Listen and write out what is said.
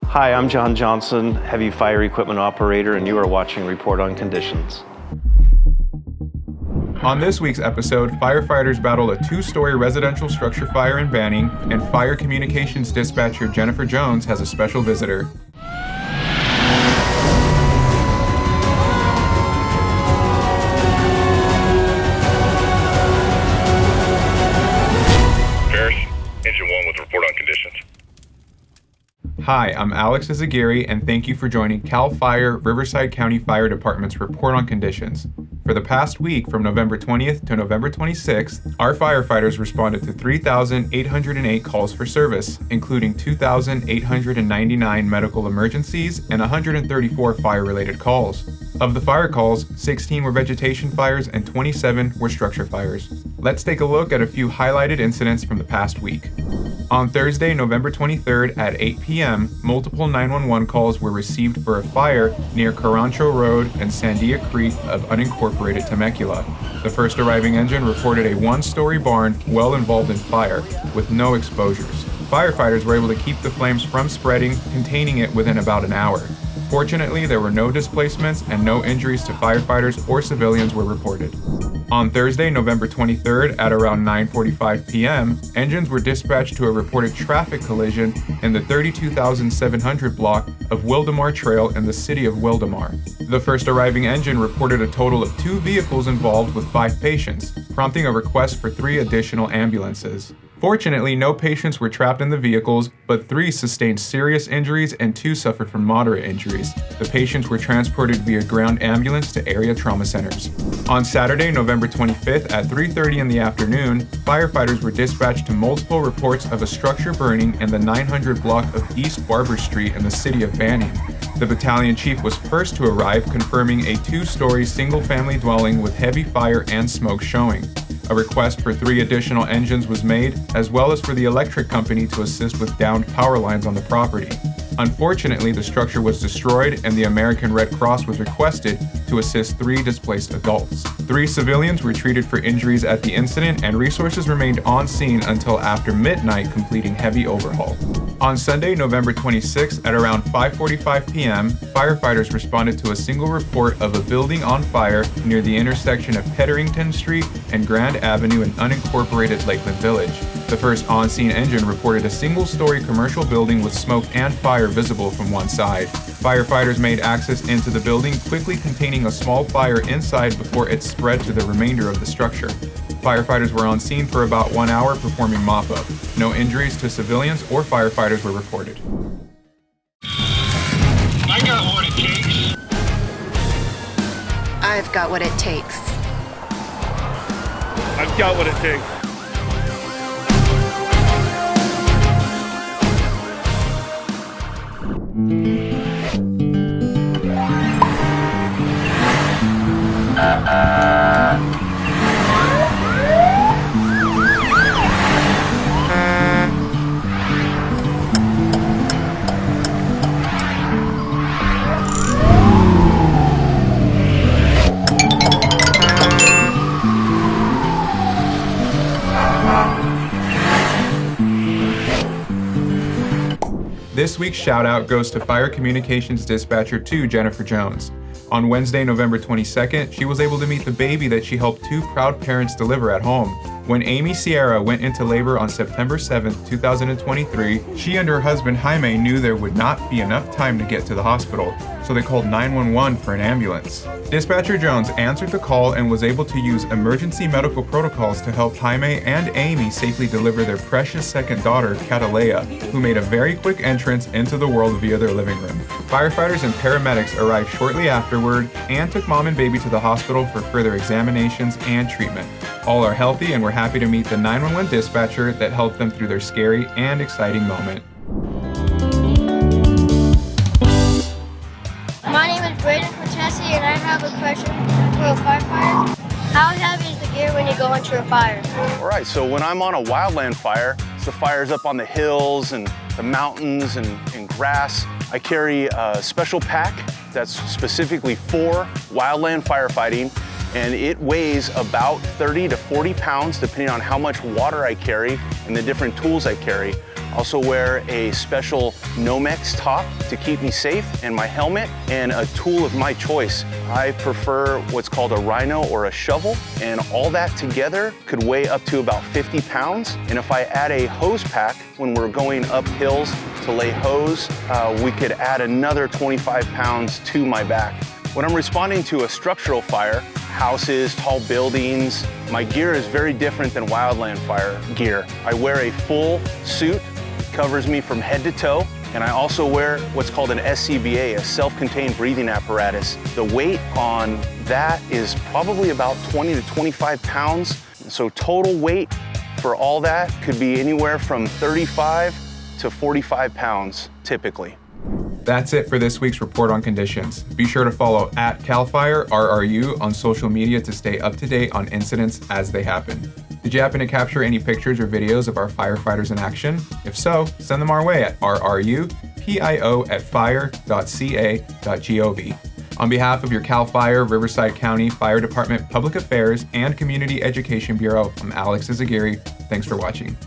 Hi, I'm John Johnson, heavy fire equipment operator, and you are watching Report on Conditions. On this week's episode, firefighters battle a 2-story residential structure fire in Banning, and fire communications dispatcher Jennifer Jones has a special visitor. Engine 1 with report on conditions. Hi, I'm Alex Azaguirre, and thank you for joining CAL FIRE Riverside County Fire Department's Report on Conditions. For the past week, from November 20th to November 26th, our firefighters responded to 3,808 calls for service, including 2,899 medical emergencies and 134 fire-related calls. Of the fire calls, 16 were vegetation fires and 27 were structure fires. Let's take a look at a few highlighted incidents from the past week. On Thursday, November 23rd at 8 p.m., multiple 911 calls were received for a fire near Carancho Road and Sandia Creek of unincorporated Temecula. The first arriving engine reported a 1-story barn well involved in fire, with no exposures. Firefighters were able to keep the flames from spreading, containing it within about an hour. Fortunately, there were no displacements and no injuries to firefighters or civilians were reported. On Thursday, November 23rd at around 9:45 p.m., engines were dispatched to a reported traffic collision in the 32,700 block of Wildemar Trail in the city of Wildemar. The first arriving engine reported a total of 2 vehicles involved with 5 patients, prompting a request for 3 additional ambulances. Fortunately, no patients were trapped in the vehicles, but 3 sustained serious injuries and 2 suffered from moderate injuries. The patients were transported via ground ambulance to area trauma centers. On Saturday, November 25th at 3:30 in the afternoon, firefighters were dispatched to multiple reports of a structure burning in the 900 block of East Barber Street in the city of Banning. The battalion chief was first to arrive, confirming a 2-story single-family dwelling with heavy fire and smoke showing. A request for 3 additional engines was made, as well as for the electric company to assist with downed power lines on the property. Unfortunately, the structure was destroyed and the American Red Cross was requested to assist 3 displaced adults. 3 civilians were treated for injuries at the incident and resources remained on scene until after midnight, completing heavy overhaul. On Sunday, November 26th at around 5:45 p.m., firefighters responded to a single report of a building on fire near the intersection of Petterington Street and Grand Avenue in unincorporated Lakeland Village. The first on-scene engine reported a single-story commercial building with smoke and fire visible from one side. Firefighters made access into the building, quickly containing a small fire inside before it spread to the remainder of the structure. Firefighters were on scene for about 1 hour performing mop-up. No injuries to civilians or firefighters were reported. I got what it takes. I've got what it takes. I've got what it takes. This week's shout-out goes to Fire Communications Dispatcher 2, Jennifer Jones. On Wednesday, November 22nd, she was able to meet the baby that she helped 2 proud parents deliver at home. When Amy Sierra went into labor on September 7th, 2023, she and her husband Jaime knew there would not be enough time to get to the hospital, so they called 911 for an ambulance. Dispatcher Jones answered the call and was able to use emergency medical protocols to help Jaime and Amy safely deliver their precious second daughter, Catalea, who made a very quick entrance into the world via their living room. Firefighters and paramedics arrived shortly afterward and took mom and baby to the hospital for further examinations and treatment. All are healthy and we're happy to meet the 911 dispatcher that helped them through their scary and exciting moment. My name is Braden Cortesi and I have a question for a firefighter. How heavy is the gear when you go into a fire? All right, so when I'm on a wildland fire, so fire's up on the hills and the mountains and grass, I carry a special pack that's specifically for wildland firefighting, and it weighs about 30 to 40 pounds depending on how much water I carry and the different tools I carry. Also wear a special Nomex top to keep me safe, and my helmet, and a tool of my choice. I prefer what's called a rhino or a shovel, and all that together could weigh up to about 50 pounds. And if I add a hose pack when we're going up hills to lay hose, we could add another 25 pounds to my back. When I'm responding to a structural fire, houses, tall buildings, my gear is very different than wildland fire gear. I wear a full suit, covers me from head to toe, and I also wear what's called an SCBA, a self-contained breathing apparatus. The weight on that is probably about 20 to 25 pounds. So total weight for all that could be anywhere from 35 to 45 pounds, typically. That's it for this week's Report on Conditions. Be sure to follow @CalFire RRU on social media to stay up to date on incidents as they happen. Did you happen to capture any pictures or videos of our firefighters in action? If so, send them our way at rrupio@fire.ca.gov. On behalf of your CAL FIRE, Riverside County Fire Department Public Affairs and Community Education Bureau, I'm Alex Izaguirre. Thanks for watching.